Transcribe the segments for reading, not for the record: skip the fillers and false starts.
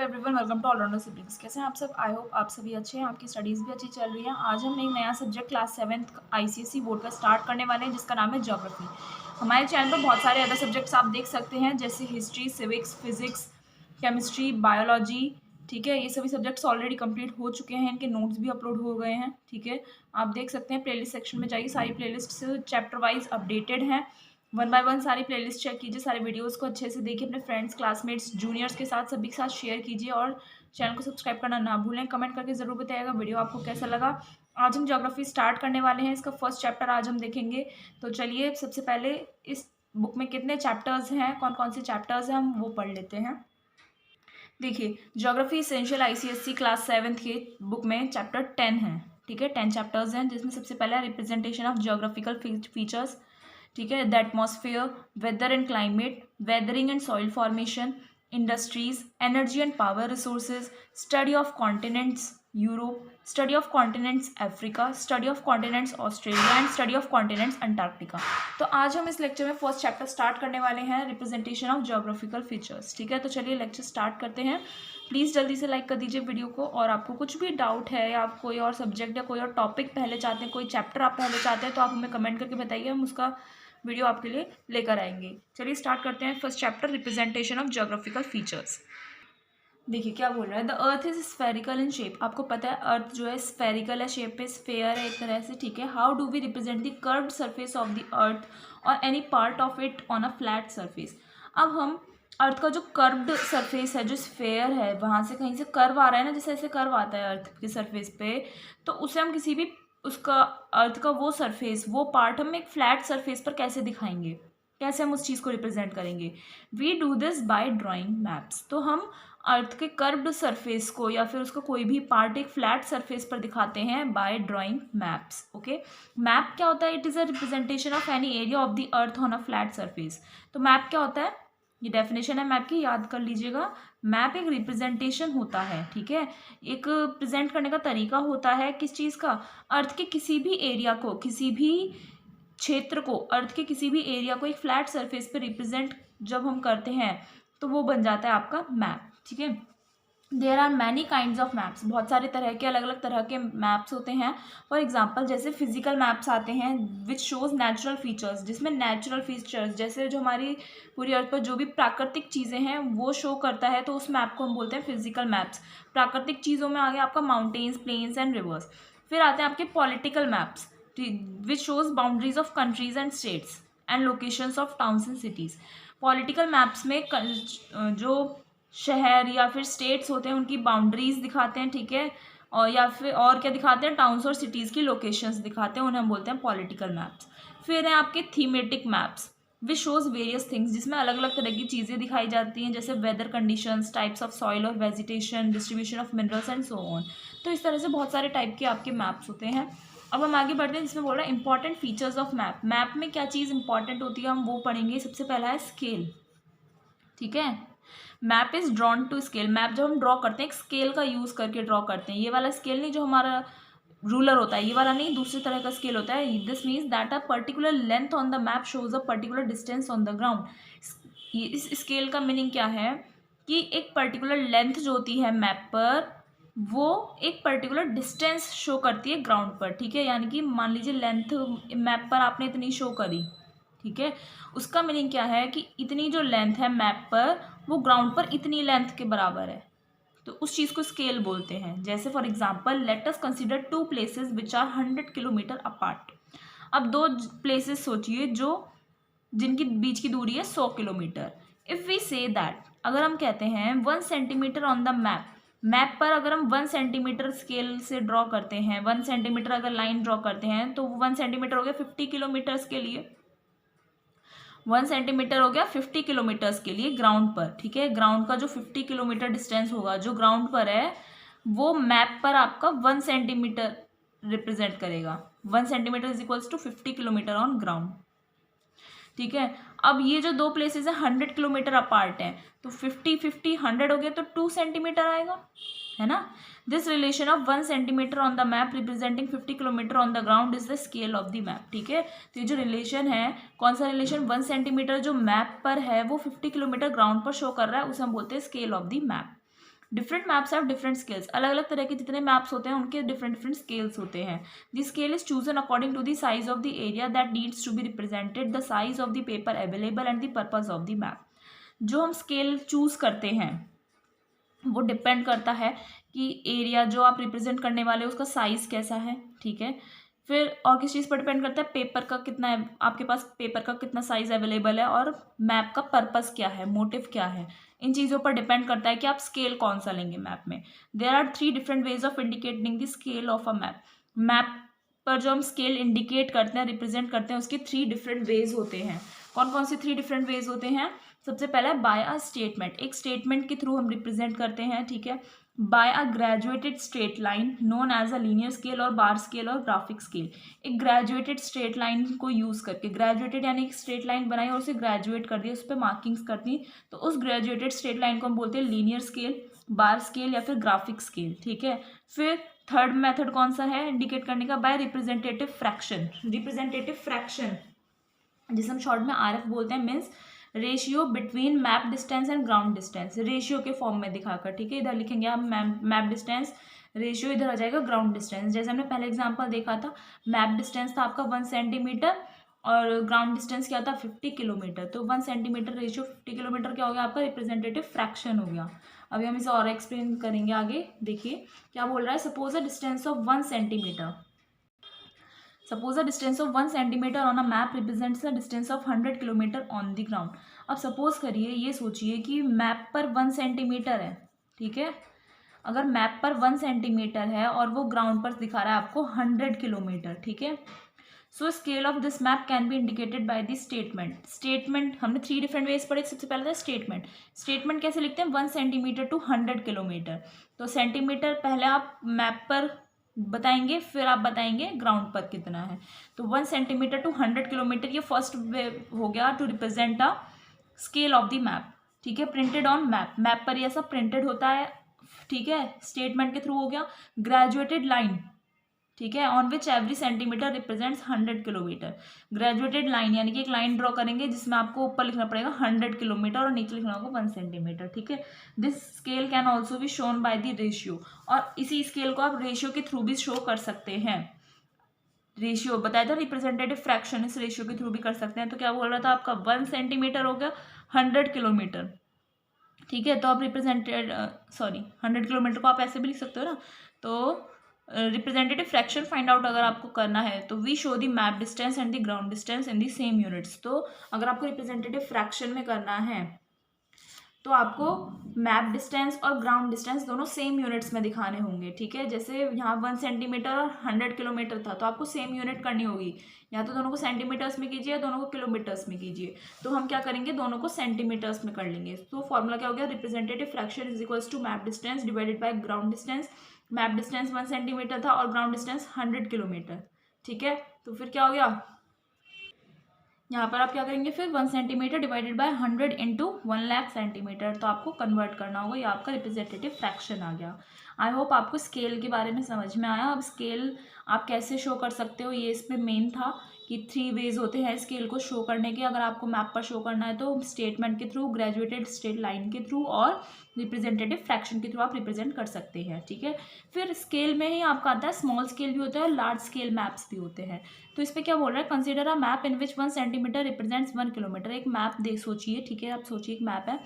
Everyone, welcome to allrounder siblings. कैसे हैं आप सब? आई होप आप सभी अच्छे हैं, आपकी स्टडीज़ भी अच्छी चल रही है। आज हम एक नया subject class 7th ICSE board का स्टार्ट करने वाले हैं, जिसका नाम है ज्योग्राफी। हमारे चैनल पर बहुत सारे अदर सब्जेक्ट्स आप देख सकते हैं, जैसे history, civics, physics, chemistry, biology. ठीक है, ये सभी सब्जेक्ट्स ऑलरेडी कंप्लीट हो चुके हैं, इनके नोट्स भी अपलोड हो गए हैं। ठीक है, आप देख सकते हैं प्लेलिस्ट सेक्शन में जाइए, सारी प्लेलिस्ट चैप्टर वाइज अपडेटेड हैं। वन बाय वन सारी प्लेलिस्ट चेक कीजिए, सारे वीडियोस को अच्छे से देखिए, अपने फ्रेंड्स, क्लासमेट्स, जूनियर्स के साथ सभी के साथ शेयर कीजिए और चैनल को सब्सक्राइब करना ना भूलें। कमेंट करके ज़रूर बताइएगा वीडियो आपको कैसा लगा। आज हम ज्योग्राफी स्टार्ट करने वाले हैं, इसका फर्स्ट चैप्टर आज हम देखेंगे। तो चलिए, सबसे पहले इस बुक में कितने चैप्टर्स हैं, कौन कौन से चैप्टर्स हैं, हम वो पढ़ लेते हैं। देखिए, geography essential ICSE class 7th के बुक में चैप्टर 10 है। ठीक है, 10 चैप्टर्स हैं, जिसमें सबसे पहला रिप्रेजेंटेशन ऑफ ज्योग्राफिकल फीचर्स। ठीक है, the atmosphere, weather and climate, weathering and soil formation, industries, energy and power resources, study of continents Europe, study of continents Africa, study of continents Australia and study of continents Antarctica. तो आज हम इस lecture में first chapter start करने वाले हैं, representation of geographical features. ठीक है, तो चलिए लेक्चर स्टार्ट करते हैं। प्लीज़ जल्दी से लाइक कर दीजिए वीडियो को, और आपको कुछ भी डाउट है या आप कोई और सब्जेक्ट या कोई और टॉपिक पहले चाहते हैं, कोई चैप्टर आप पहले चाहते हैं, तो आप हमें कमेंट करके बताइए, हम उसका वीडियो आपके लिए लेकर आएंगे। चलिए स्टार्ट करते हैं first chapter, representation of geographical features. देखिए क्या बोल रहा है, the earth is spherical in shape. आपको पता है अर्थ जो है स्फेरिकल है, शेप पे स्फेयर है एक तरह से। ठीक है, how do we represent the curved surface of the earth और any part of it on a flat surface. अब हम अर्थ का जो कर्व्ड सरफेस है, जो स्फेयर है, वहाँ से कहीं से कर्व आ रहा है ना, जैसे ऐसे कर्व आता है अर्थ के सरफेस पे, तो उसे हम किसी भी उसका अर्थ का वो सरफेस, वो पार्ट हम एक फ्लैट सरफेस पर कैसे दिखाएंगे, कैसे हम उस चीज़ को रिप्रेजेंट करेंगे। We do this by drawing maps. तो हम अर्थ के कर्व्ड सरफेस को या फिर उसका कोई भी पार्ट एक फ्लैट सरफेस पर दिखाते हैं by drawing maps. Okay, map क्या होता है? It is a representation of any area of the earth on a flat surface. तो मैप क्या होता है? ये डेफिनेशन है मैप की, याद कर लीजिएगा। मैप एक रिप्रेजेंटेशन होता है। ठीक है, एक प्रेजेंट करने का तरीका होता है किस चीज़ का? अर्थ के किसी भी एरिया को, किसी भी क्षेत्र को, अर्थ के किसी भी एरिया को एक फ्लैट सरफेस पे रिप्रेजेंट जब हम करते हैं तो वो बन जाता है आपका मैप। ठीक है, there are many kinds of maps. बहुत सारे तरह के, अलग अलग तरह के मैप्स होते हैं। फॉर एग्जाम्पल, जैसे फिजिकल मैप्स आते हैं विच शोज नेचुरल फीचर्स, जिसमें नेचुरल फीचर्स जैसे जो हमारी पूरी अर्थ पर जो भी प्राकृतिक चीज़ें हैं वो शो करता है, तो उस मैप को हम बोलते हैं फिजिकल मैप्स। प्राकृतिक चीज़ों में आ गया आपका माउंटेन्स, प्लेन्स एंड रिवर्स। फिर आते हैं आपके political maps which shows boundaries of countries and states and locations of towns and cities. Political maps में जो शहर या फिर स्टेट्स होते हैं उनकी बाउंड्रीज दिखाते हैं। ठीक है, और या फिर और क्या दिखाते हैं? टाउन्स और सिटीज़ की लोकेशंस दिखाते हैं, उन्हें हम बोलते हैं पॉलिटिकल मैप्स। फिर हैं आपके thematic maps which shows various things, जिसमें अलग अलग तरह की चीज़ें दिखाई जाती हैं, जैसे weather conditions, types of soil और vegetation, distribution of minerals and so on. तो इस तरह से बहुत सारे टाइप के आपके मैप्स होते हैं। अब हम आगे बढ़ते हैं, जिसमें बोल रहा है important features of map. Map में क्या चीज़ इंपॉर्टेंट होती है हम वो पढ़ेंगे। सबसे पहला है स्केल। ठीक है, map is drawn to scale. Map जब हम ड्रॉ करते हैं एक स्केल का यूज़ करके ड्रॉ करते हैं। ये वाला स्केल नहीं जो हमारा रूलर होता है, ये वाला नहीं, दूसरे तरह का स्केल होता है। This means that a particular length on the map shows a particular distance on the ground. इस स्केल का मीनिंग क्या है कि एक पर्टिकुलर लेंथ जो होती है मैप पर, वो एक पर्टिकुलर डिस्टेंस शो करती है ग्राउंड पर। ठीक है, यानी कि मान लीजिए लेंथ मैप पर आपने इतनी शो करी। ठीक है, उसका मीनिंग क्या है कि इतनी जो लेंथ है मैप पर, वो ग्राउंड पर इतनी लेंथ के बराबर है, तो उस चीज़ को स्केल बोलते हैं। जैसे for example, let us consider two places which are 100 kilometre apart. अब दो प्लेसेस सोचिए जो जिनकी बीच की दूरी है 100 kilometre. If we say that, अगर हम कहते हैं 1 centimetre on the map, map पर अगर हम 1 सेंटीमीटर स्केल से ड्रॉ करते हैं, 1 सेंटीमीटर अगर लाइन ड्रॉ करते हैं, तो 1 सेंटीमीटर हो गया 50 किलोमीटर्स के लिए। 1 सेंटीमीटर हो गया 50 किलोमीटर्स के लिए ग्राउंड पर। ठीक है, ग्राउंड का जो 50 किलोमीटर डिस्टेंस होगा जो ग्राउंड पर है, वो मैप पर आपका 1 सेंटीमीटर रिप्रेजेंट करेगा। 1 centimetre is equals to 50 kilometre on ground. ठीक है, अब ये जो दो प्लेसेस है 100 किलोमीटर अपार्ट हैं, तो 50 100 हो गया तो 2 सेंटीमीटर आएगा, है ना। This relation of 1 centimetre on the map representing 50 kilometre on the ground is the scale of the map. ठीक है, तो ये जो रिलेशन है, कौन सा रिलेशन? 1 सेंटीमीटर जो मैप पर है वो 50 किलोमीटर ग्राउंड पर शो कर रहा है, उसे हम बोलते हैं scale of the map. Different maps have different scales, अलग अलग तरह के जितने मैप्स होते हैं उनके डिफरेंट डिफरेंट स्केल्स होते हैं. The scale is chosen according to the size of the area that needs to be represented, the size of the paper available and the purpose of the map. जो हम scale choose करते हैं वो depend करता है कि area जो आप रिप्रेजेंट करने वाले हो उसका साइज कैसा है. ठीक है, फिर और किस चीज़ पर डिपेंड करता है, पेपर का कितना है, आपके पास पेपर का कितना साइज अवेलेबल है, और मैप का पर्पस क्या है, मोटिव क्या है. इन चीज़ों पर डिपेंड करता है कि आप स्केल कौन सा लेंगे मैप में. There are 3 different ways of indicating the scale of a map. Map पर जो हम स्केल इंडिकेट करते हैं, रिप्रेजेंट करते हैं, उसके 3 डिफरेंट वेज होते हैं. कौन कौन से 3 डिफरेंट वेज होते हैं? सबसे पहला है बाय अ स्टेटमेंट. एक स्टेटमेंट के थ्रू हम रिप्रेजेंट करते हैं. ठीक है, by a graduated straight line known as a linear scale और बार स्केल और ग्राफिक स्केल. एक ग्रेजुएटेड स्ट्रेट लाइन को यूज करके, ग्रेजुएटेड यानी एक स्ट्रेट लाइन बनाई और उसे ग्रेजुएट कर दिया, उस पर मार्किंग्स कर दी, तो उस ग्रेजुएटेड स्ट्रेट लाइन को हम बोलते हैं लीनियर स्केल, बार स्केल या फिर ग्राफिक स्केल. ठीक है, फिर थर्ड मेथड कौन सा है इंडिकेट करने का? By representative fraction. Representative fraction जिसे हम शॉर्ट में आरएफ बोलते हैं, means ratio between map distance and ground distance, ratio के फॉर्म में दिखाकर. ठीक है, इधर लिखेंगे आप मैप डिस्टेंस रेशियो, इधर आ जाएगा ग्राउंड डिस्टेंस. जैसे हमने पहले एग्जांपल देखा था, मैप डिस्टेंस था आपका 1 सेंटीमीटर और ग्राउंड डिस्टेंस क्या था 50 किलोमीटर. तो 1 सेंटीमीटर रेशियो 50 किलोमीटर क्या हो गया आपका? रिप्रेजेंटेटिव फ्रैक्शन हो गया. अभी हम इसे और एक्सप्लेन करेंगे आगे. देखिए क्या बोल रहा है. Suppose a distance of 1 centimetre. Suppose a distance of 1 centimeter on a map represents the distance of 100 kilometre on the ground. अब सपोज करिए, ये सोचिए कि मैप पर 1 सेंटीमीटर है. ठीक है, अगर मैप पर 1 सेंटीमीटर है और वो ग्राउंड पर दिखा रहा है आपको 100 किलोमीटर. ठीक है, so scale of this map can be indicated by the statement. Statement हमने 3 डिफरेंट वेज पढ़े. सबसे पहले था स्टेटमेंट. स्टेटमेंट कैसे लिखते हैं? 1 सेंटीमीटर टू 100 किलोमीटर. तो सेंटीमीटर पहले आप मैप पर बताएंगे, फिर आप बताएंगे ग्राउंड पर कितना है. तो 1 सेंटीमीटर टू 100 किलोमीटर ये फर्स्ट वे हो गया to represent a scale of the map. ठीक है, प्रिंटेड ऑन मैप. मैप पर ये सब प्रिंटेड होता है. ठीक है, स्टेटमेंट के थ्रू हो गया. Graduated line. ठीक है, on which every centimetre represents 100 kilometre. Graduated line यानी कि एक लाइन ड्रॉ करेंगे जिसमें आपको ऊपर लिखना पड़ेगा 100 किलोमीटर और नीचे लिखना होगा 1 सेंटीमीटर. ठीक है, this scale can also be shown by the ratio. और इसी स्केल को आप रेशियो के थ्रू भी शो कर सकते हैं. रेशियो बताया था रिप्रेजेंटेटिव फ्रैक्शन, इस रेशियो के थ्रू भी कर सकते हैं. तो क्या बोल रहा था आपका 1 सेंटीमीटर हो गया 100 किलोमीटर. ठीक है, तो आप 100 किलोमीटर को आप ऐसे भी लिख सकते हो ना. तो रिप्रेजेंटेटिव फ्रैक्शन फाइंड आउट अगर आपको करना है तो we show the map distance and the ground distance in the same units. तो अगर आपको रिप्रेजेंटेटिव फ्रैक्शन में करना है तो आपको मैप डिस्टेंस और ग्राउंड डिस्टेंस दोनों सेम यूनिट्स में दिखाने होंगे. ठीक है, जैसे यहाँ 1 सेंटीमीटर और 100 किलोमीटर था, तो आपको सेम यूनिट करनी होगी. या तो दोनों को सेंटीमीटर्स में कीजिए या दोनों को किलोमीटर्स में कीजिए. तो हम क्या करेंगे, दोनों को सेंटीमीटर्स में कर लेंगे. तो फॉर्मूला क्या हो गया? Representative fraction is equals to map distance divided by ground distance. Map distance 1 centimetre था और ग्राउंड डिस्टेंस 100 किलोमीटर. ठीक है, तो फिर क्या हो गया, यहाँ पर आप क्या करेंगे, फिर 1 centimetre divided by 100 into 1 lakh centimetre. तो आपको कन्वर्ट करना होगा. ये आपका रिप्रेजेंटेटिव फ्रैक्शन आ गया. आई होप आपको स्केल के बारे में समझ में आया. अब स्केल आप कैसे शो कर सकते हो, ये इसमें मेन था कि 3 वेज होते हैं स्केल को शो करने के. अगर आपको मैप पर शो करना है तो स्टेटमेंट के थ्रू, ग्रेजुएटेड स्ट्रेट लाइन के थ्रू और रिप्रेजेंटेटिव फ्रैक्शन के थ्रू आप रिप्रेजेंट कर सकते हैं. ठीक है, फिर स्केल में ही आपका आता है स्मॉल स्केल भी होता है, लार्ज स्केल मैप्स भी होते हैं. तो इस पर क्या बोल रहा है, consider a map in which 1 centimetre represents 1 kilometre. एक मैप देख सोचिए. ठीक है, आप सोचिए एक मैप है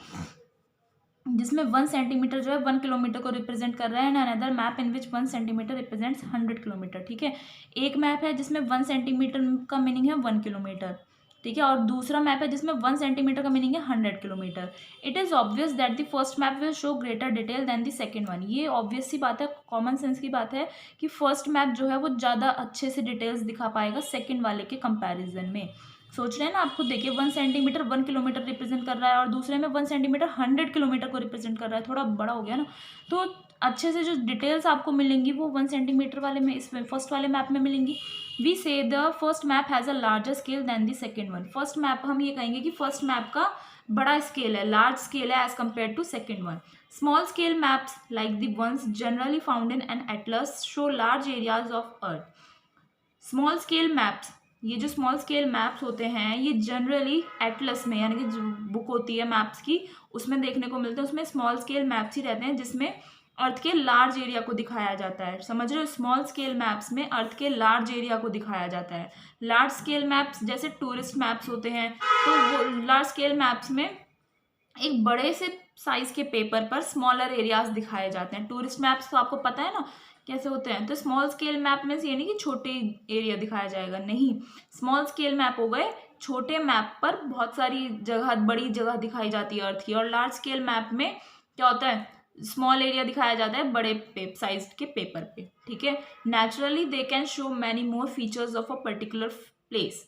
जिसमें 1 सेंटीमीटर जो है 1 किलोमीटर को रिप्रेजेंट कर रहा है. And another map in which 1 centimetre represents 100 kilometre. ठीक है, एक मैप है जिसमें 1 सेंटीमीटर का मीनिंग है 1 किलोमीटर. ठीक है, और दूसरा मैप है जिसमें 1 सेंटीमीटर का मीनिंग है 100 kilometre. It is obvious that the first map will show greater detail than the second one. ये ऑब्वियस सी बात है, कॉमन सेंस की बात है कि फर्स्ट मैप जो है वो ज़्यादा अच्छे से डिटेल्स दिखा पाएगा सेकेंड वाले के कंपैरिजन में. सोच रहे हैं ना, आप खुद देखिए 1 सेंटीमीटर 1 किलोमीटर रिप्रेजेंट कर रहा है और दूसरे में 1 सेंटीमीटर 100 किलोमीटर को रिप्रेजेंट कर रहा है. थोड़ा बड़ा हो गया ना. तो अच्छे से जो डिटेल्स आपको मिलेंगी वो 1 सेंटीमीटर वाले में, इसमें फर्स्ट वाले मैप में मिलेंगी. We say the first map has a larger scale than the second one. First map हम ये कहेंगे कि फर्स्ट मैप का बड़ा स्केल है, लार्ज स्केल है as compare to second one. Small scale maps like the ones generally found in an atlas show large areas of earth. Small scale maps ये जो स्मॉल स्केल मैप्स होते हैं ये generally Atlas में, यानी कि जो बुक होती है मैप्स की, उसमें देखने को मिलते हैं। उसमें स्मॉल स्केल मैप्स ही रहते हैं जिसमें अर्थ के लार्ज एरिया को दिखाया जाता है। समझ रहे हो? स्मॉल स्केल मैप्स में अर्थ के लार्ज एरिया को दिखाया जाता है। लार्ज स्केल मैप्स जैसे टूरिस्ट मैप्स होते हैं, तो वो लार्ज स्केल मैप्स में एक बड़े से साइज के पेपर पर स्मॉलर एरियाज दिखाए जाते हैं। टूरिस्ट मैप्स तो आपको पता है ना कैसे होते हैं। तो स्मॉल स्केल मैप में से ये नहीं कि छोटे एरिया दिखाया जाएगा, नहीं। स्मॉल स्केल मैप हो गए छोटे मैप पर बहुत सारी जगह, बड़ी जगह दिखाई जाती है अर्थ की। और लार्ज स्केल मैप में क्या होता है, स्मॉल एरिया दिखाया जाता है बड़े साइज के पेपर पे। ठीक है। Naturally they can show many more features of a particular place.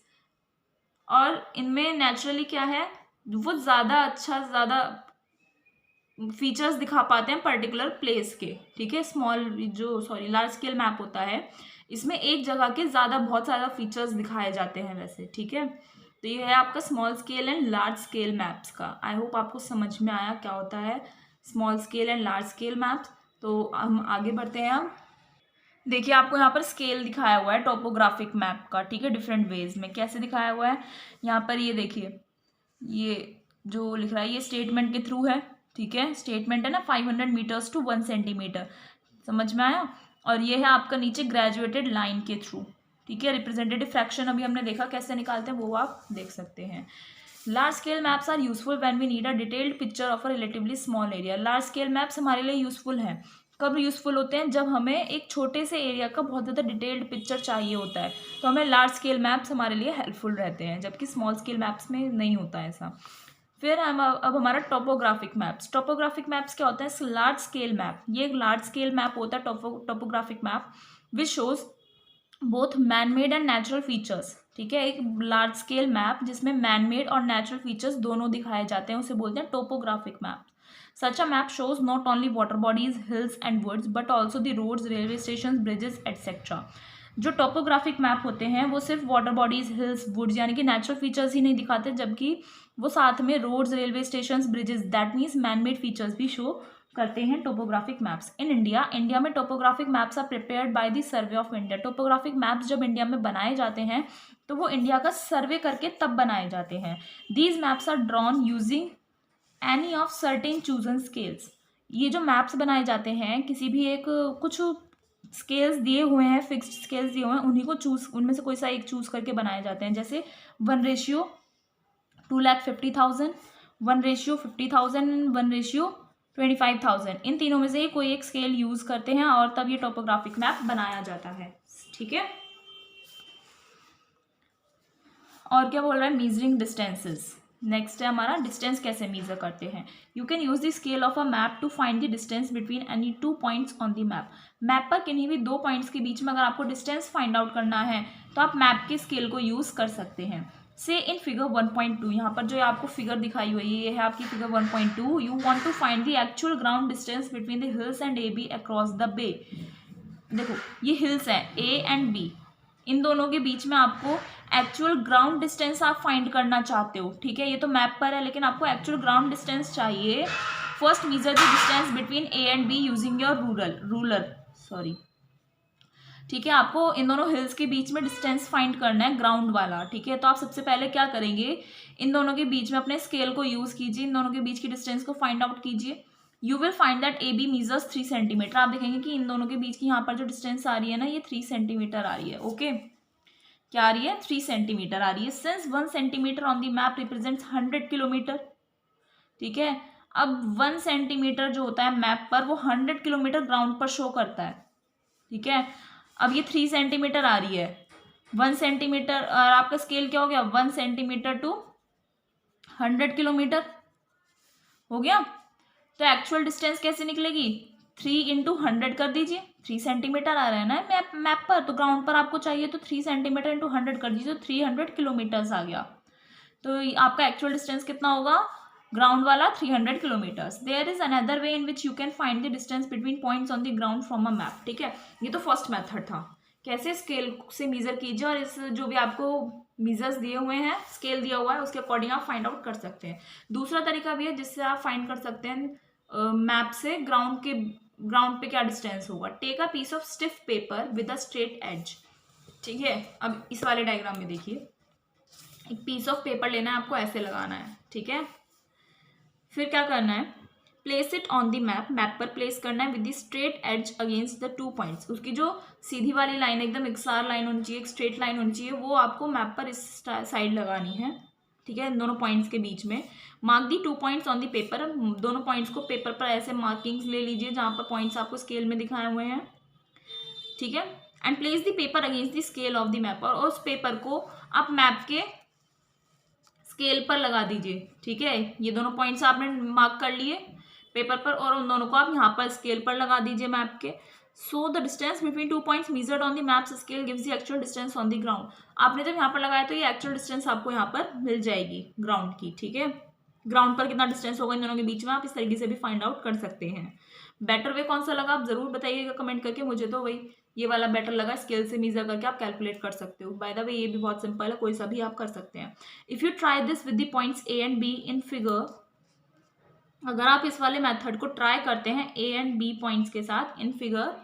और इनमें नेचुरली क्या है, वो ज़्यादा अच्छा, ज़्यादा फीचर्स दिखा पाते हैं पर्टिकुलर प्लेस के। ठीक है। लार्ज स्केल मैप होता है, इसमें एक जगह के ज़्यादा बहुत सारा फीचर्स दिखाए जाते हैं वैसे। ठीक है। तो ये है आपका small scale and large scale maps का। आई होप आपको समझ में आया क्या होता है small scale and large scale maps. तो हम आगे बढ़ते हैं। अब देखिए आपको यहाँ पर स्केल दिखाया हुआ है टोपोग्राफिक मैप का। ठीक है। डिफरेंट वेज में कैसे दिखाया हुआ है यहाँ पर, ये देखिए, ये जो लिख रहा है ये स्टेटमेंट के थ्रू है। ठीक है। स्टेटमेंट है ना, 500 मीटर्स टू 1 सेंटीमीटर। समझ में आया? और ये है आपका नीचे ग्रेजुएटेड लाइन के थ्रू। ठीक है। रिप्रेजेंटेटिव फ्रैक्शन अभी हमने देखा कैसे निकालते हैं, वो आप देख सकते हैं। Large scale maps are useful when we need a detailed picture of a relatively small area. Large scale maps हमारे लिए यूजफुल हैं। कब यूजफुल होते हैं? जब हमें एक छोटे से एरिया का बहुत ज़्यादा डिटेल्ड पिक्चर चाहिए होता है, तो हमें लार्ज स्केल मैप्स हमारे लिए हेल्पफुल रहते हैं, जबकि स्मॉल स्केल मैप्स में नहीं होता ऐसा। फिर हम अब हमारा टोपोग्राफिक मैप्स। टोपोग्राफिक मैप्स क्या होता है? लार्ज स्केल मैप, ये एक लार्ज स्केल मैप होता है topographic map, which shows both man made and natural features. ठीक है। एक लार्ज स्केल मैप जिसमें मैन मेड और नेचुरल फीचर्स दोनों दिखाए जाते हैं, उसे बोलते हैं topographic map. Such a map shows not only water bodies, hills and woods but also the roads, railway stations, bridges etc. जो टोपोग्राफिक मैप होते हैं वो सिर्फ वाटर बॉडीज, हिल्स, वुड्स यानी कि नेचुरल फीचर्स ही नहीं दिखाते, जबकि वो साथ में roads, railway stations, bridges, that means man made features भी शो करते हैं टोपोग्राफिक मैप्स। इन इंडिया में topographic maps are prepared by the survey of India. Topographic maps जब इंडिया में बनाए जाते हैं तो वो इंडिया का सर्वे करके तब बनाए जाते हैं। These maps are drawn using any of certain chosen scales. ये जो मैप्स बनाए जाते हैं किसी भी एक, कुछ स्केल्स दिए हुए हैं, फिक्स्ड स्केल्स दिए हुए हैं, उन्हीं को उनमें से कोई सा एक चूज करके बनाए जाते हैं। जैसे 1:2,50,000, 1:50,000, 1:25,000, इन तीनों में से कोई एक स्केल यूज करते हैं और तब ये टोपोग्राफिक मैप बनाया जाता है। ठीक है। और क्या बोल रहा है? Measuring distances. नेक्स्ट है हमारा डिस्टेंस कैसे मेजर करते हैं। You can use the scale of a map to find the distance between any 2 points on the map. Map पर किन्हीं भी 2 पॉइंट्स के बीच में अगर आपको डिस्टेंस फाइंड आउट करना है तो आप मैप के स्केल को यूज कर सकते हैं। से इन फिगर 1.2, यहाँ पर जो आपको फिगर दिखाई हुई है ये है आपकी figure 1.2। You want to find the actual ground distance between the hills and A B across the bay. देखो ये हिल्स हैं ए एंड बी, इन दोनों के बीच में आपको एक्चुअल ग्राउंड डिस्टेंस आप फाइंड करना चाहते हो। ठीक है। ये तो मैप पर है लेकिन आपको एक्चुअल ग्राउंड डिस्टेंस चाहिए। First measure the distance between A and be using your ruler. ठीक है। आपको इन दोनों हिल्स के बीच में डिस्टेंस फाइंड करना है, ग्राउंड वाला। ठीक है। तो आप सबसे पहले क्या करेंगे, इन दोनों के बीच में अपने स्केल को यूज कीजिए, इन दोनों के बीच की डिस्टेंस को फाइंड आउट कीजिए। You will find that A B measures 3 centimetre. आप देखेंगे कि इन दोनों के बीच की यहाँ पर जो डिस्टेंस आ रही है ना, ये 3 सेंटीमीटर आ रही है। ओके। क्या आ रही है? 3 सेंटीमीटर आ रही है। Since 1 centimetre on the map represents 100 kilometre. ठीक है। अब 1 सेंटीमीटर जो होता है मैप पर वो 100 किलोमीटर ग्राउंड पर शो करता है। ठीक है। अब ये 3 सेंटीमीटर आ रही है, 1 सेंटीमीटर, और आपका स्केल क्या हो गया? 1 सेंटीमीटर टू 100 किलोमीटर हो गया। तो एक्चुअल डिस्टेंस कैसे निकलेगी? 3 × 100 कर दीजिए। 3 सेंटीमीटर आ रहा है ना मैप पर, तो ग्राउंड पर आपको चाहिए तो 3 सेंटीमीटर × 100 कर दीजिए, तो 300 किलोमीटर्स आ गया। तो आपका एक्चुअल डिस्टेंस कितना होगा? ग्राउंड वाला 300 kilometres. There is another way in which you can find the distance between points on the ground from a map. ठीक है। ये तो फर्स्ट मेथड था, कैसे स्केल से मीजर कीजिए और इस जो भी आपको मीजर्स दिए हुए हैं, स्केल दिया हुआ है, उसके अकॉर्डिंग आप फाइंड आउट कर सकते हैं। दूसरा तरीका भी है जिससे आप फाइंड कर सकते हैं मैप से ग्राउंड पे क्या डिस्टेंस होगा। Take a piece of stiff paper with a straight edge. ठीक है। अब इस वाले डायग्राम में देखिए, एक पीस ऑफ पेपर लेना है आपको, ऐसे लगाना है, ठीक है। फिर क्या करना है, place it on the map, map पर प्लेस करना है with the straight edge against the 2 points. उसकी जो सीधी वाली लाइन एकदम एकसार लाइन होनी चाहिए, एक स्ट्रेट लाइन होनी चाहिए, वो आपको मैप पर इस साइड लगानी है, ठीक है, इन दोनों पॉइंट्स के बीच में। Mark the 2 points on the paper, दोनों पॉइंट्स को पेपर पर ऐसे मार्किंग्स ले लीजिए जहाँ पर पॉइंट्स आपको स्केल में दिखाए हुए हैं, ठीक है। And place the paper against the scale of the map, और उस पेपर को आप मैप के स्केल पर लगा दीजिए, ठीक है। ये दोनों पॉइंट्स आपने मार्क कर लिए पेपर पर, और उन दोनों को आप यहाँ पर स्केल पर लगा दीजिए मैप के। So the distance between 2 points measured on the maps scale gives the actual distance on the ground. आपने जब यहाँ पर लगाया तो ये एक्चुअल डिस्टेंस आपको यहाँ पर मिल जाएगी ग्राउंड की, ठीक है। ग्राउंड पर कितना डिस्टेंस होगा इन दोनों के बीच में, आप इस तरीके से भी फाइंड आउट कर सकते हैं। बेटर वे कौन सा लगा आप जरूर बताइएगा कमेंट करके, मुझे तो वही ये वाला बेटर लगा, स्केल से मेजर करके आप कैलकुलेट कर सकते हो। बाय द वे ये भी बहुत सिंपल है, कोई सा भी आप कर सकते हैं। If you try this with the points A and B in figure, अगर आप इस वाले मेथड को ट्राई करते हैं ए एंड बी पॉइंट्स के साथ इन figure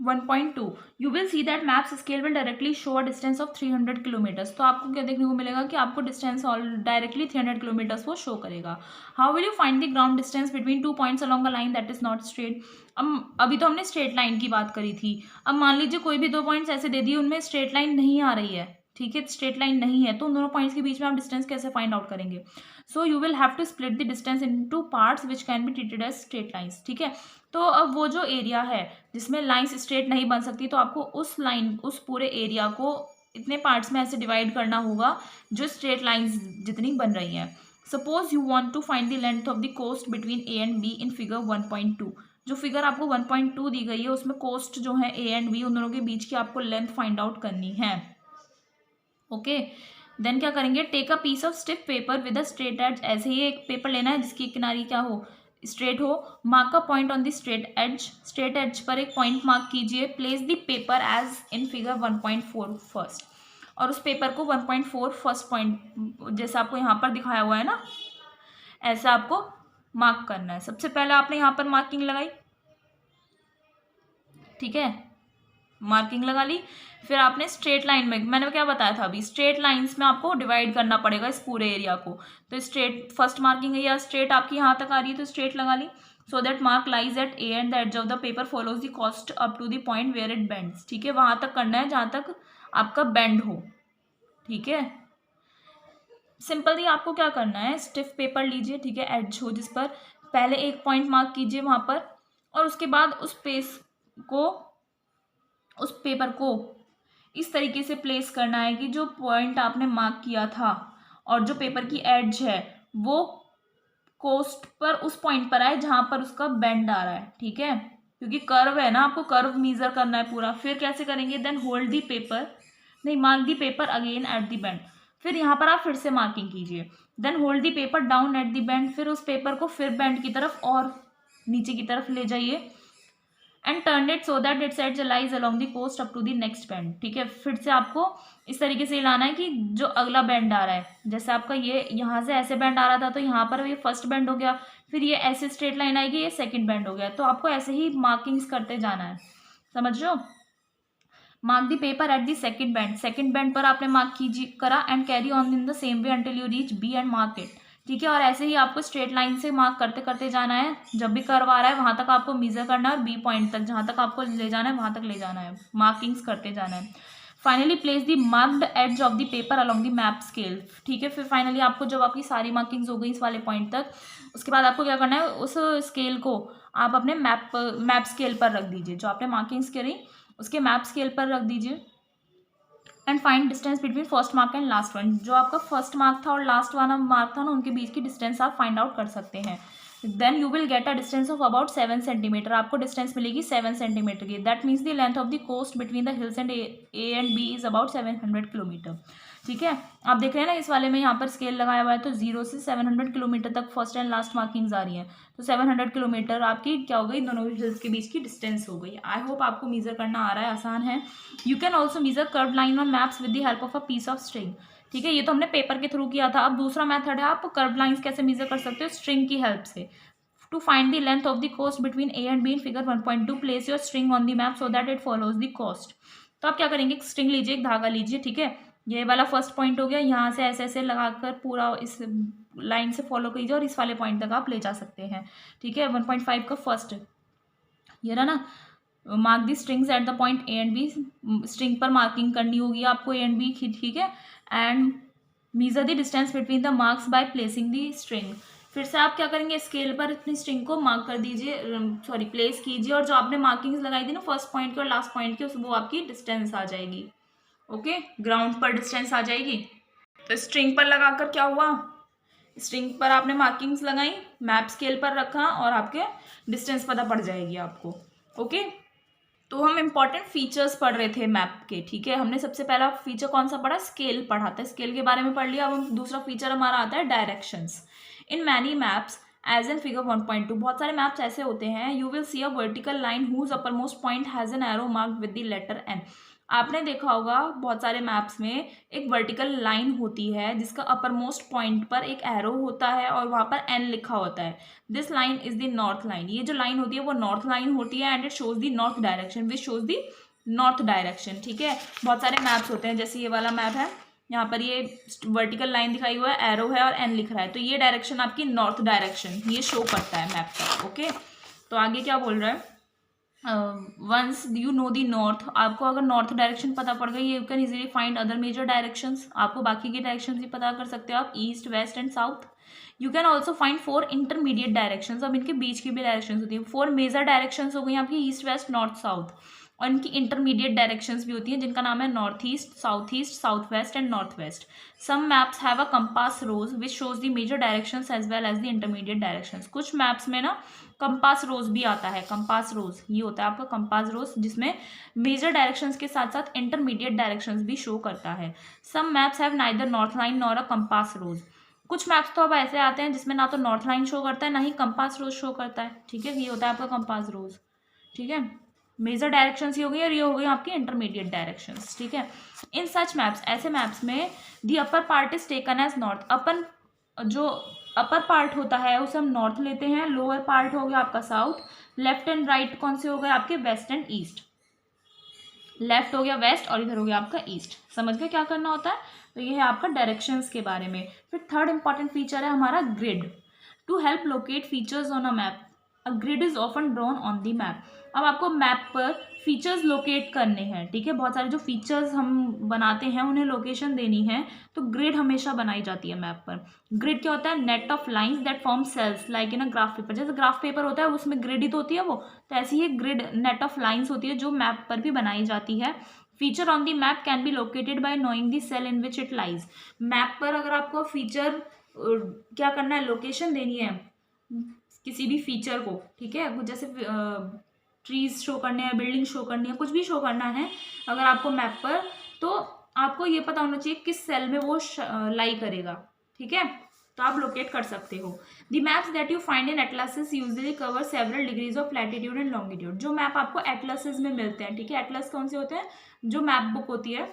1.2, you will see that maps scale will directly show a distance of 300 kilometres. तो आपको क्या देखने को मिलेगा कि आपको डिस्टेंस डायरेक्टली 300 किलोमीटर्स वो शो करेगा। How will you find the ground distance between 2 points along a line that is not straight. अब अभी तो हमने स्ट्रेट लाइन की बात करी थी, अब मान लीजिए कोई भी 2 पॉइंट्स ऐसे दे दिए उनमें स्ट्रेट लाइन नहीं आ रही है, ठीक है, स्ट्रेट लाइन नहीं है, तो उन दोनों पॉइंट्स के बीच में आप डिस्टेंस कैसे फाइंड आउट करेंगे। So you will have to split the distance into parts which can be treated as straight lines, ठीक है। तो अब वो जो एरिया है जिसमें लाइंस स्ट्रेट नहीं बन सकती, तो आपको उस पूरे एरिया को इतने पार्ट्स में ऐसे डिवाइड करना होगा जो स्ट्रेट लाइंस जितनी बन रही हैं। Suppose you want to find the length of the coast between A and B in figure 1.2। जो फिगर आपको 1.2 दी गई है उसमें कोस्ट जो है ए एंड बी उन दोनों के बीच की आपको लेंथ फाइंड आउट करनी है, ओके। देन क्या करेंगे, take a piece of stiff paper with a straight edge. ऐसे ही एक पेपर लेना है जिसकी किनारी क्या हो, स्ट्रेट हो। Mark a point on the straight edge पर एक पॉइंट मार्क कीजिए। Place the paper edge in figure 1.4 first, और उस पेपर को 1.4 फर्स्ट पॉइंट जैसे आपको यहाँ पर दिखाया हुआ है ना, ऐसा आपको मार्क करना है। सबसे पहले आपने यहाँ पर मार्किंग लगाई, ठीक है, मार्किंग लगा ली। फिर आपने स्ट्रेट लाइन में, मैंने क्या बताया था अभी, स्ट्रेट लाइंस में आपको डिवाइड करना पड़ेगा इस पूरे एरिया को। तो स्ट्रेट फर्स्ट मार्किंग है, या स्ट्रेट आपकी यहाँ तक आ रही है तो स्ट्रेट लगा ली। So that mark lies at A and the edge of the paper follows the coast up to the point where it bends, ठीक है, वहां तक करना है जहां तक आपका बेंड हो, ठीक है। सिंपली आपको क्या करना है, स्टिफ पेपर लीजिए, ठीक है, एज हो जिस पर पहले एक पॉइंट मार्क कीजिए वहां पर, और उसके बाद उस पेपर को इस तरीके से प्लेस करना है कि जो पॉइंट आपने मार्क किया था और जो पेपर की एज है वो कोस्ट पर उस पॉइंट पर आए जहां पर उसका बेंड आ रहा है, ठीक है, क्योंकि कर्व है ना, आपको कर्व मेजर करना है पूरा। फिर कैसे करेंगे, देन होल्ड दी पेपर, नहीं, mark the paper again at the bend. फिर यहाँ पर आप फिर से मार्किंग कीजिए। Then hold the paper down at the bend, फिर उस पेपर को फिर बेंड की तरफ और नीचे की तरफ ले जाइए। And turn it so that its edge lies along the coast up to the next bend, ठीक है। फिर से आपको इस तरीके से हिलाना है कि जो अगला बेंड आ रहा है, जैसे आपका ये यहाँ से ऐसे बेंड आ रहा था तो यहाँ पर ये फर्स्ट बेंड हो गया, फिर ये ऐसे स्ट्रेट लाइन आएगी, ये सेकंड बेंड हो गया। तो आपको ऐसे ही मार्किंग्स करते जाना है, समझ रहे हो। Mark the paper at the second bend पर आपने मार्क कीजिए करा, and carry on in the same way until you reach B and mark it, ठीक है। और ऐसे ही आपको स्ट्रेट लाइन से मार्क करते करते जाना है, जब भी कर्व आ रहा है वहां तक आपको मेजर करना है, और बी पॉइंट तक जहां तक आपको ले जाना है वहां तक ले जाना है, मार्किंग्स करते जाना है। Finally place the marked edge of the paper along the map scale, ठीक है। फिर फाइनली आपको जब आपकी सारी मार्किंग्स हो गई इस वाले पॉइंट तक, उसके बाद आपको क्या करना है, उस स्केल को आप अपने मैप स्केल पर रख दीजिए, जो आपने मार्किंग्स करी उसके मैप स्केल पर रख दीजिए। And find distance between first mark and last one, जो आपका फर्स्ट मार्क था और लास्ट वाला मार्क था ना, उनके बीच की डिस्टेंस आप फाइंड आउट कर सकते हैं। Then you will get a distance of about 7 centimetre, आपको डिस्टेंस मिलेगी 7 सेंटीमीटर की। That means the length of the coast between the hills and A and B is about 700 kilometre, ठीक है। आप देख रहे हैं ना इस वाले में यहाँ पर स्केल लगाया हुआ है, तो 0 से 700 किलोमीटर तक फर्स्ट एंड लास्ट मार्किंग्स आ रही हैं। तो 700 किलोमीटर आपकी क्या हो गई, दोनों हिल्स के बीच की डिस्टेंस हो गई। आई होप आपको मेजर करना आ रहा है, आसान है। You can also measure curve line on maps with the help of a piece of string, ठीक है। ये तो हमने पेपर के थ्रू किया था। अब दूसरा मेथड है, आप कर्व लाइन्स कैसे मेजर कर सकते हो, स्ट्रिंग की हेल्प से। To find the length of the coast between A and B in figure 1.2, place your string on the map so that it follows the coast. तो आप क्या करेंगे, एक स्ट्रिंग लीजिए, एक धागा लीजिए, ठीक है। ये वाला फर्स्ट पॉइंट हो गया, यहाँ से ऐसे ऐसे लगाकर पूरा इस लाइन से फॉलो कीजिए और इस वाले पॉइंट तक आप ले जा सकते हैं, ठीक है। 1.5 का फर्स्ट ये रहा ना, mark the strings at the point A and B, string पर मार्किंग करनी होगी आपको ए एंड बी, ठीक है। And measure the distance between the marks by placing the string. फिर से आप क्या करेंगे, स्केल पर अपनी स्ट्रिंग को मार्क कर दीजिए, सॉरी प्लेस कीजिए, और जो आपने मार्किंग्स लगाई थी ना फर्स्ट पॉइंट की और लास्ट पॉइंट की, वो आपकी डिस्टेंस आ जाएगी, ओके, ग्राउंड पर डिस्टेंस आ जाएगी। तो स्ट्रिंग पर लगाकर क्या हुआ, स्ट्रिंग पर आपने मार्किंग्स लगाई, मैप स्केल पर रखा और आपके डिस्टेंस पता पड़ जाएगी आपको, ओके। तो हम इंपॉर्टेंट फीचर्स पढ़ रहे थे मैप के, ठीक है। हमने सबसे पहला फीचर कौन सा पढ़ा, स्केल पढ़ा था, स्केल के बारे में पढ़ लिया। अब हम दूसरा फीचर हमारा आता है directions. In many maps as in figure 1.2, बहुत सारे मैप्स ऐसे होते हैं, you will see a vertical line whose uppermost point has an arrow marked with the letter N. आपने देखा होगा बहुत सारे मैप्स में एक वर्टिकल लाइन होती है जिसका अपर मोस्ट पॉइंट पर एक एरो होता है और वहां पर एन लिखा होता है। This line is the north line, ये जो लाइन होती है वो नॉर्थ लाइन होती है, and it shows the north direction, which shows the north direction, ठीक है। बहुत सारे मैप्स होते हैं, जैसे ये वाला मैप है, यहाँ पर ये वर्टिकल लाइन दिखाई हुआ है, एरो है और एन लिख रहा है, तो ये डायरेक्शन आपकी नॉर्थ डायरेक्शन ये शो करता है मैप का, ओके। तो आगे क्या बोल रहा है, once you know the north, आपको अगर नॉर्थ डायरेक्शन पता पड़ गई, you can easily find other major directions, आपको बाकी की डायरेक्शंस भी पता कर सकते हो आप, east west and south. You can also find 4 intermediate directions, अब इनके बीच की भी डायरेक्शंस होती है, 4 मेजर डायरेक्शंस हो गई आपकी, ईस्ट वेस्ट नॉर्थ साउथ, और इनकी इंटरमीडिएट डायरेक्शंस भी होती हैं जिनका नाम है north east, south west and north west. Some maps have a compass rose which shows the major directions as well as the intermediate directions. कुछ मैप्स में ना कंपास रोज भी आता है, कंपास रोज ये होता है आपका कंपास रोज, जिसमें मेजर डायरेक्शंस के साथ साथ इंटरमीडिएट डायरेक्शंस भी शो करता है। Some maps have neither north line nor a compass rose. कुछ मैप्स तो अब ऐसे आते हैं जिसमें ना तो नॉर्थ लाइन शो करता है ना ही कंपास रोज शो करता है, ठीक है, ये होता है आपका कंपास रोज, ठीक है। मेजर डायरेक्शंस ही हो गई और ये हो गई आपकी इंटरमीडिएट डायरेक्शंस, ठीक है। इन सच मैप्स, ऐसे मैप्स में the upper part is taken as north, अपन जो अपर पार्ट होता है उसे हम नॉर्थ लेते हैं, लोअर पार्ट हो गया आपका साउथ, लेफ्ट एंड राइट कौन से हो गए आपके, वेस्ट एंड ईस्ट, लेफ्ट हो गया वेस्ट और इधर हो गया आपका ईस्ट। समझ गए क्या करना होता है, तो ये है आपका डायरेक्शंस के बारे में। फिर थर्ड इंपॉर्टेंट फीचर है हमारा grid, to help locate features on a map, a grid is often drawn on the map. अब आपको मैप पर फीचर्स लोकेट करने हैं, ठीक है, बहुत सारे जो फीचर्स हम बनाते हैं उन्हें लोकेशन देनी है, तो ग्रिड हमेशा बनाई जाती है मैप पर। ग्रिड क्या होता है, net of lines that form cells like in a graph paper, जैसे ग्राफ पेपर होता है उसमें ग्रिड ही तो होती है वो, तो ऐसी ही ग्रिड नेट ऑफ लाइंस होती है जो मैप पर भी बनाई जाती है। Feature on the map can be located by knowing the cell in which it lies. Map पर अगर आपको फीचर क्या करना है, लोकेशन देनी है किसी भी फीचर को, ठीक है, जैसे ट्रीज शो करने हैं, बिल्डिंग शो करनी है, कुछ भी शो करना है अगर आपको मैप पर, तो आपको ये पता होना चाहिए किस सेल में वो लाई करेगा, ठीक है, तो आप लोकेट कर सकते हो। The maps that you find in atlases usually cover several degrees of latitude and longitude. जो मैप आपको एटलसेस में मिलते हैं, ठीक है, एटलस कौन से होते हैं, जो मैप बुक होती है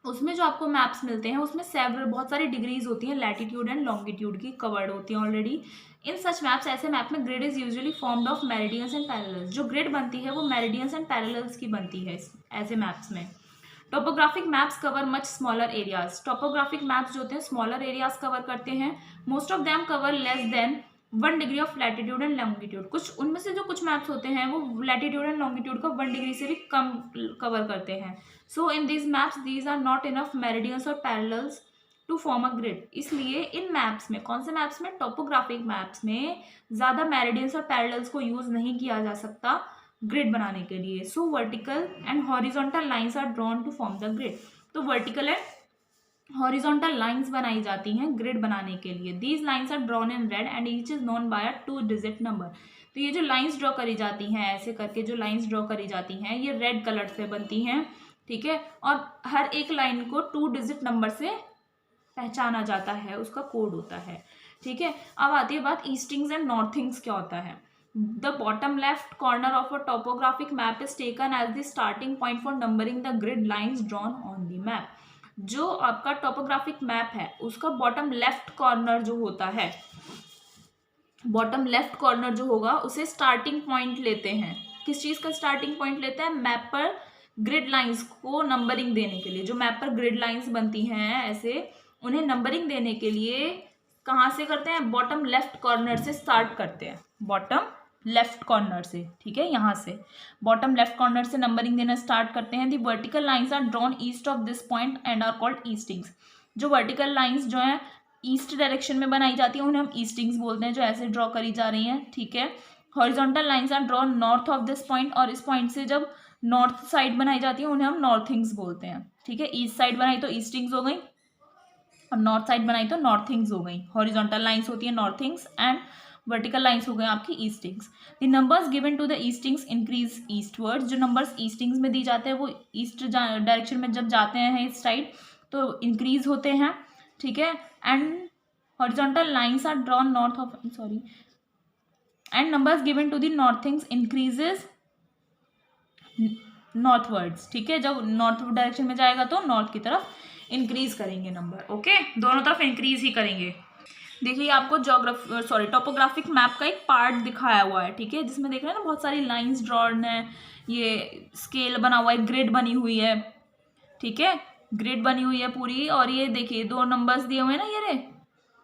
उसमें जो आपको मैप्स मिलते हैं उसमें सेवरल बहुत सारी डिग्रीज होती हैं, लैटिट्यूड एंड लॉन्गिट्यूड की कवर्ड होती हैं ऑलरेडी। इन सच मैप्स, ऐसे मैप में grid is usually formed of meridians and parallels, जो ग्रिड बनती है वो मेरिडियंस एंड पैरेलल्स की बनती है ऐसे मैप्स में। Topographic maps cover much smaller areas, topographic maps जो होते हैं स्मॉलर एरियाज कवर करते हैं। Most of them cover less than 1 degree of latitude and longitude, कुछ उनमें से जो कुछ मैप्स होते हैं वो लैटिट्यूड एंड लॉन्गिट्यूड का 1 डिग्री से भी कम कवर करते हैं। So in these maps these are not enough meridians और parallels to form a grid, इसलिए इन मैप्स में, कौन से मैप्स में, टोपोग्राफिक मैप्स में ज़्यादा मेरिडियंस और पैरेलल्स को यूज नहीं किया जा सकता ग्रिड बनाने के लिए। So vertical and horizontal lines are drawn to form the grid, तो वर्टिकल एंड हॉरिजॉन्टल लाइंस बनाई जाती हैं ग्रिड बनाने के लिए। These lines are drawn in red and each is known by a 2 digit number. तो ये जो लाइंस ड्रॉ करी जाती हैं, ऐसे करके जो लाइंस ड्रॉ करी जाती हैं ये रेड कलर से बनती हैं, ठीक है, और हर एक लाइन को 2 डिजिट नंबर से पहचाना जाता है, उसका कोड होता है, ठीक है। अब आती है बात ईस्टिंग्स एंड नॉर्थिंग्स क्या होता है। The bottom left corner of a topographic map is taken as the starting point for numbering the grid lines drawn on the map. जो आपका टोपोग्राफिक मैप है उसका बॉटम लेफ्ट कॉर्नर जो होता है, बॉटम लेफ्ट कॉर्नर जो होगा उसे स्टार्टिंग पॉइंट लेते हैं। किस चीज का स्टार्टिंग पॉइंट लेते हैं, मैप पर ग्रिड लाइंस को नंबरिंग देने के लिए, जो मैप पर ग्रिड लाइंस बनती हैं ऐसे, उन्हें नंबरिंग देने के लिए कहाँ से करते हैं, बॉटम लेफ्ट कॉर्नर से स्टार्ट करते हैं, बॉटम लेफ्ट कॉर्नर से, ठीक है, यहाँ से बॉटम लेफ्ट कॉर्नर से नंबरिंग देना स्टार्ट करते हैं। The vertical lines are drawn east of this point and are called eastings. जो वर्टिकल लाइंस जो है ईस्ट डायरेक्शन में बनाई जाती है उन्हें हम ईस्टिंग्स बोलते हैं, जो ऐसे ड्रॉ करी जा रही हैं, ठीक है। Horizontal lines are drawn north of this point, और इस पॉइंट से जब नॉर्थ साइड बनाई जाती है उन्हें हम नॉर्थिंग्स बोलते हैं, ठीक है। ईस्ट साइड बनाई तो ईस्टिंग्स हो गई और नॉर्थ साइड बनाई तो नॉर्थिंग्स हो गई। हॉरिजॉन्टल लाइंस होती है नॉर्थिंग्स एंड वर्टिकल लाइंस हो गए आपकी eastings. The numbers given to the eastings increase eastwards. जो नंबर्स ईस्टिंग्स में दी जाते हैं वो ईस्ट डायरेक्शन में जब जाते हैं इस साइड तो इंक्रीज होते हैं, ठीक है। And horizontal lines are drawn north of and numbers given to the northings increases northwards, ठीक है। जब नॉर्थ डायरेक्शन में जाएगा तो नॉर्थ की तरफ इंक्रीज करेंगे नंबर, ओके, दोनों तरफ इंक्रीज ही करेंगे। देखिए आपको टोपोग्राफिक मैप का एक पार्ट दिखाया हुआ है, ठीक है, जिसमें देख रहे हैं ना बहुत सारी लाइंस ड्रॉन है, ये स्केल बना हुआ है, ग्रिड बनी हुई है, ठीक है, ग्रिड बनी हुई है पूरी। और ये देखिए 2 नंबर्स दिए हुए हैं ना, ये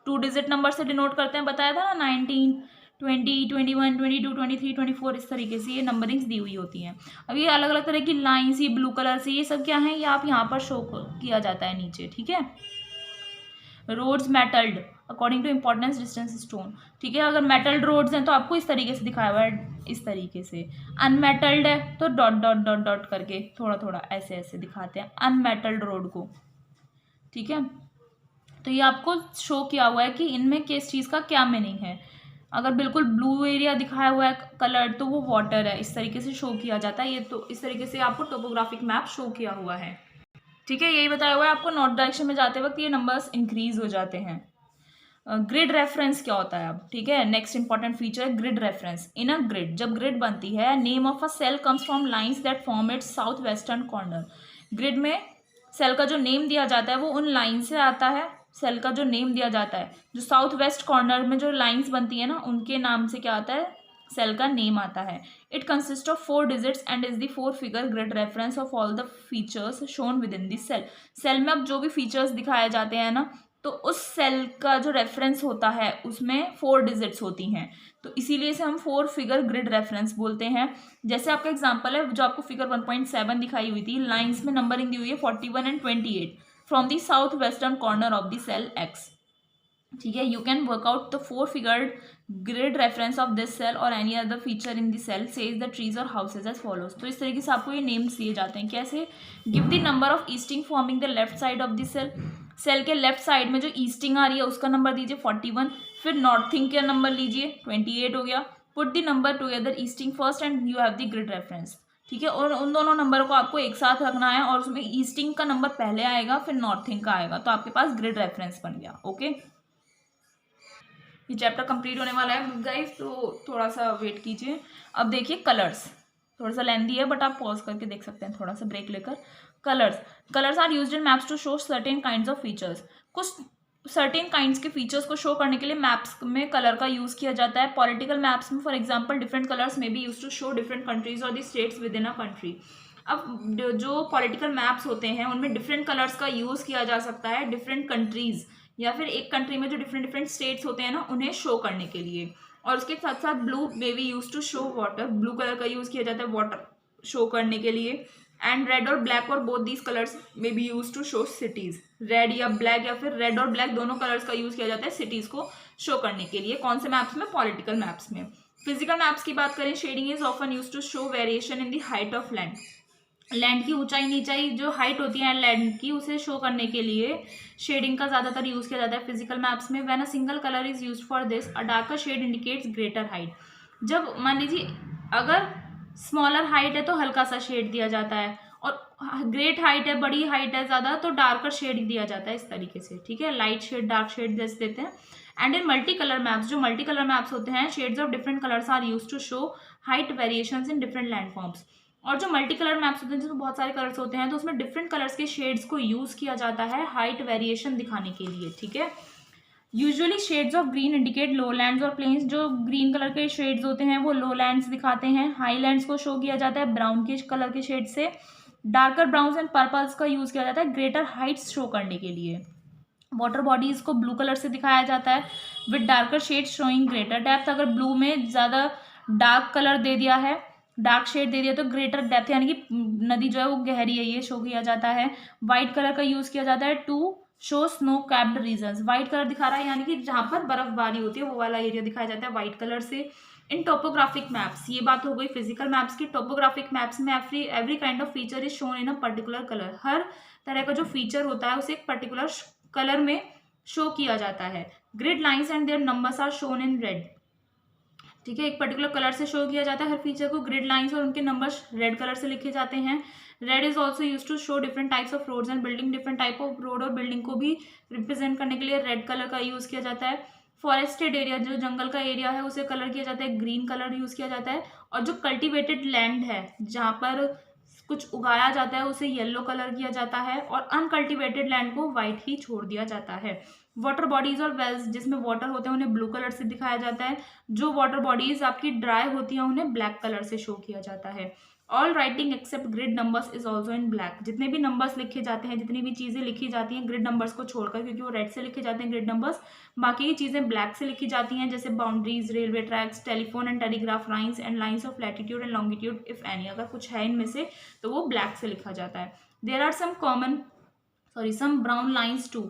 2 डिजिट नंबर से डिनोट करते हैं, बताया था ना, 19, 20, 21, 22, 23, 24, इस तरीके से ये नंबरिंग्स दी हुई होती हैं। अब ये अलग अलग तरह की लाइन्स, ये ब्लू कलर से, ये सब क्या है, ये आप यहाँ पर शो किया जाता है नीचे, ठीक है। Roads metalled according to importance distance stone, ठीक है। अगर मेटल्ड रोड्स हैं तो आपको इस तरीके से दिखाया हुआ है, इस तरीके से। अनमेटल्ड है तो डॉट डॉट डॉट डॉट करके थोड़ा थोड़ा ऐसे ऐसे दिखाते हैं अनमेटल्ड रोड को, ठीक है। तो ये आपको शो किया हुआ है कि इनमें किस चीज़ का क्या मीनिंग है। अगर बिल्कुल ब्लू एरिया दिखाया हुआ है कलर तो वो वाटर है, इस तरीके से शो किया जाता है। ये तो इस तरीके से आपको टोपोग्राफिक मैप शो किया हुआ है, ठीक है। यही बताया हुआ है आपको नॉर्थ डायरेक्शन में जाते वक्त ये नंबर्स इंक्रीज हो जाते हैं। ग्रिड रेफरेंस क्या होता है अब, ठीक है, नेक्स्ट इंपॉर्टेंट फीचर है grid reference. In a grid, जब ग्रिड बनती है, name of a cell comes from lines that form its south western corner. Grid में सेल का जो नेम दिया जाता है वो उन लाइन से आता है, सेल का जो नेम दिया जाता है, जो साउथ वेस्ट कॉर्नर में जो लाइंस बनती है ना उनके नाम से क्या आता है, सेल का नेम आता है। It consist of 4 digits and is the 4 figure grid reference of all the features shown with in the cell. Cell में अब जो भी फीचर्स दिखाए जाते हैं ना तो उस सेल का जो रेफरेंस होता है उसमें 4 डिजिट्स होती हैं, तो इसीलिए से हम 4 फिगर ग्रिड रेफरेंस बोलते हैं। जैसे आपका एग्जांपल है जो आपको फिगर 1.7 दिखाई हुई थी, लाइंस में नंबरिंग दी हुई है 41 and 28 from the south western corner of the cell X, ठीक है। You can work out the 4 figured grid reference of this cell और any other feature in the cell says the trees और houses as follows. तो इस तरीके से आपको ये नेम्स दिए जाते हैं, कैसे, give the number of easting forming the left side of the cell. Cell के लेफ्ट साइड में जो ईस्टिंग आ रही है उसका नंबर दीजिए 41, फिर नॉर्थिंग का नंबर लीजिए 28 हो गया। Put the number together easting first and you have the grid reference, ठीक है। और उन दोनों नंबर को आपको एक साथ रखना है और उसमें ईस्टिंग का नंबर पहले आएगा फिर नॉर्थिंग का आएगा, तो आपके पास ग्रिड रेफरेंस बन गया, ओके। ये चैप्टर कंप्लीट होने वाला है गाइस, तो थोड़ा सा वेट कीजिए। अब देखिए कलर्स, थोड़ा सा लेंदी है बट आप पॉज करके देख सकते हैं, थोड़ा सा ब्रेक लेकर। Colours are used in maps to show certain kinds of features. कुछ सर्टेन काइंड्स के फीचर्स को शो करने के लिए मैप्स में कलर का यूज़ किया जाता है। पॉलिटिकल मैप्स में फॉर एग्जांपल डिफरेंट कलर्स में be use to show different countries और the states within a country. अब जो पॉलिटिकल मैप्स होते हैं उनमें डिफरेंट कलर्स का यूज़ किया जा सकता है डिफरेंट कंट्रीज़ या फिर एक कंट्री में जो डिफरेंट डिफरेंट स्टेट्स होते हैं ना उन्हें शो करने के लिए। और उसके साथ साथ blue may be use to show water, blue colour का यूज़ किया जाता है वाटर शो करने के लिए। एंड रेड और ब्लैक और बोथ दीज कलर्स में be use to show cities. Red या ब्लैक या फिर रेड और ब्लैक दोनों कलर्स का यूज़ किया जाता है सिटीज़ को शो करने के लिए। कौन से मैप्स में, पॉलिटिकल मैप्स में। फिजिकल मैप्स की बात करें, shading is often use to show variation in the height of land. Land की ऊंचाई नीचाई जो हाइट होती है लैंड की उसे शो करने के लिए शेडिंग का ज़्यादातर यूज़ किया जाता है फिजिकल मैप्स में। When a single colour is used for this a darker shade indicates greater height. जब मान लीजिए अगर स्मॉलर हाइट है तो हल्का सा शेड दिया जाता है और ग्रेट हाइट है, बड़ी हाइट है ज़्यादा, तो डार्कर शेड दिया जाता है इस तरीके से, ठीक है। लाइट शेड डार्क शेड जैसे देते हैं। And in multi colour maps, जो मल्टी कलर मैप्स होते हैं, shades of different colours are use to show height variations in different landforms. और जो मल्टी कलर मैप्स होते हैं जिसमें बहुत सारे कलर्स होते हैं तो उसमें डिफरेंट कलर्स के शेड्स को यूज़ किया जाता है हाइट वेरिएशन दिखाने के लिए, ठीक है। Usually shades of green indicate low lands और प्लेन्स। जो ग्रीन कलर के शेड्स होते हैं वो लो लैंड्स दिखाते हैं। हाई लैंड्स को शो किया जाता है ब्राउन के कलर के शेड से। डार्कर ब्राउन्स एंड पर्पल्स का यूज़ किया जाता है ग्रेटर हाइट्स शो करने के लिए। वाटर बॉडीज को ब्लू कलर से दिखाया जाता है with darker shade showing greater depth. अगर ब्लू में ज़्यादा डार्क कलर दे दिया है, डार्क शेड दे दिया तो ग्रेटर डेप्थ यानी कि नदी जो है वो गहरी है, ये शो किया जाता है। वाइट कलर का यूज़ किया जाता है to show snow capped regions. White colour दिखा रहा है यानी कि जहाँ पर बर्फबारी होती है वो वाला एरिया दिखाया जाता है वाइट कलर से। इन टोपोग्राफिक मैप्स, ये बात हो गई फिजिकल मैप्स की। टोपोग्राफिक मैप्स में every kind of feature is shown in a particular colour. हर तरह का जो फीचर होता है उसे एक पर्टिकुलर कलर में शो किया जाता है। Grid lines and their numbers are shown in red. ठीक है, एक पर्टिकुलर कलर से शो किया जाता है हर फीचर को। ग्रिड लाइंस और उनके नंबर्स रेड कलर से लिखे जाते हैं। Red is also use to show different types of roads and building. Different type of road और बिल्डिंग को भी रिप्रेजेंट करने के लिए रेड कलर का यूज किया जाता है। फॉरेस्टेड एरिया, जो जंगल का एरिया है, उसे कलर किया जाता है ग्रीन कलर यूज किया जाता है। और जो कल्टिवेटेड लैंड है जहाँ पर कुछ उगाया जाता है उसे येलो कलर किया जाता है। और अनकल्टिवेटेड लैंड को व्हाइट ही छोड़ दिया जाता है। वाटर बॉडीज और वेल्स जिसमें वाटर होते हैं उन्हें ब्लू कलर से दिखाया जाता है। जो वाटर बॉडीज आपकी ड्राई होती हैं उन्हें ब्लैक कलर से शो किया जाता है। All writing except grid numbers is also in black. जितने भी नंबर्स लिखे जाते हैं, जितनी भी चीजें लिखी जाती हैं ग्रिड नंबर्स को छोड़कर, क्योंकि वो रेड से लिखे जाते हैं ग्रिड नंबर्स, बाकी की चीजें ब्लैक से लिखी जाती हैं, जैसे boundaries, railway tracks, telephone and telegraph lines and lines of latitude and longitude if any. अगर कुछ है इनमें से तो वो ब्लैक से लिखा जाता है। There are some brown lines too.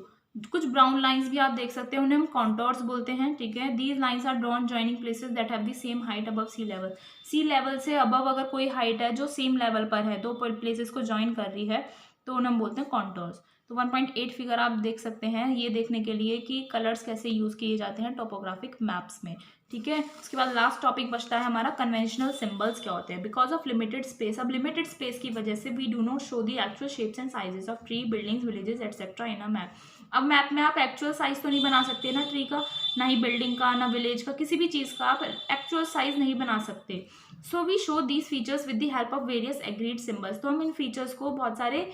कुछ ब्राउन लाइंस भी आप देख सकते हैं, उन्हें हम कॉन्टोर्स बोलते हैं। ठीक है, these lines are drawn joining places that have the same height above sea level. Sea level से अबव अगर कोई हाइट है जो सेम लेवल पर है, दो प्लेसेस को ज्वाइन कर रही है, तो उन्हें हम बोलते हैं कॉन्टोर्स। तो 1.8 फिगर आप देख सकते हैं ये देखने के लिए कि कलर्स कैसे यूज किए जाते हैं टोपोग्राफिक मैप्स में। ठीक है, उसके बाद लास्ट टॉपिक बचता है हमारा कन्वेंशनल सिंबल्स क्या होते हैं। बिकॉज ऑफ लिमिटेड स्पेस, अब लिमिटेड स्पेस की वजह से we do not show the actual shapes and sizes of tree, buildings, villages etcetera in a map. अब मैप में आप एक्चुअल साइज तो नहीं बना सकते ना ट्री का, ना ही बिल्डिंग का, ना विलेज का, किसी भी चीज़ का आप एक्चुअल साइज नहीं बना सकते। So we show these features with the help of various agreed symbols. तो हम इन फीचर्स को बहुत सारे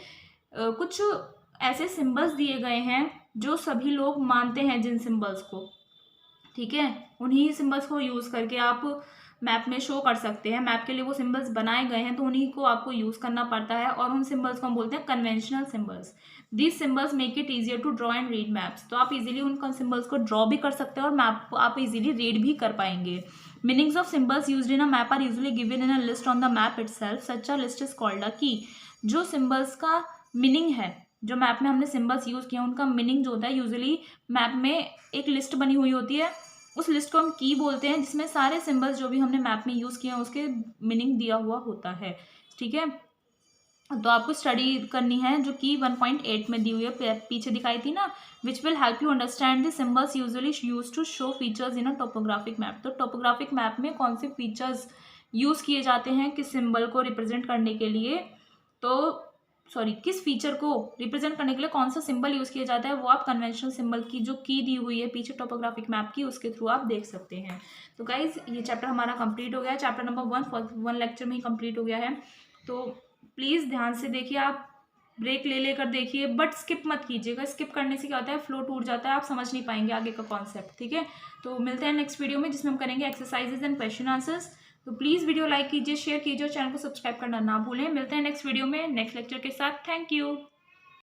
कुछ ऐसे सिंबल्स दिए गए हैं जो सभी लोग मानते हैं जिन सिंबल्स को। ठीक है, उन्हीं सिंबल्स को यूज करके आप मैप में शो कर सकते हैं। मैप के लिए वो सिंबल्स बनाए गए हैं तो उन्हीं को आपको यूज करना पड़ता है, और उन सिंबल्स को हम बोलते हैं conventional symbols. These symbols make it easier to draw and read maps. तो आप इजीली उन सिंबल्स को ड्रॉ भी कर सकते हैं और मैप को आप इजीली रीड भी कर पाएंगे। Meanings of symbols used in a map are usually given in a list on the map itself. Such a list is called a key. जो सिंबल्स का मीनिंग है, जो मैप में हमने सिंबल्स यूज किया उनका मीनिंग जो होता है, यूजुअली मैप में एक लिस्ट बनी हुई होती है, उस लिस्ट को हम की बोलते हैं, जिसमें सारे सिंबल्स जो भी हमने मैप में यूज किए हैं उसके मीनिंग दिया हुआ होता है। ठीक है, तो आपको स्टडी करनी है जो कि 1.8 में दी हुई है, पीछे दिखाई थी ना, which will help you understand the symbols usually use to show features in a topographic map. तो टोपोग्राफिक मैप में कौन से फीचर्स यूज किए जाते हैं किस सिंबल को रिप्रेजेंट करने के लिए, तो किस फीचर को रिप्रेजेंट करने के लिए कौन सा सिंबल यूज किया जाता है, वो आप कन्वेंशनल सिंबल की जो की दी हुई है पीछे टोपोग्राफिक मैप की, उसके थ्रू आप देख सकते हैं। तो गाइज ये चैप्टर हमारा कंप्लीट हो गया है। चैप्टर नंबर 1 लेक्चर में ही कंप्लीट हो गया है। तो प्लीज़ ध्यान से देखिए, आप ब्रेक ले लेकर देखिए, बट स्किप मत कीजिएगा। स्किप करने से क्या होता है, फ्लो टूट जाता है, आप समझ नहीं पाएंगे आगे का कॉन्सेप्ट। ठीक है, तो मिलते हैं नेक्स्ट वीडियो में जिसमें हम करेंगे एक्सरसाइजेज एंड क्वेश्चन आंसर्स। तो प्लीज़ वीडियो लाइक कीजिए, शेयर कीजिए और चैनल को सब्सक्राइब करना ना भूलें। मिलते हैं नेक्स्ट वीडियो में नेक्स्ट लेक्चर के साथ। Thank you.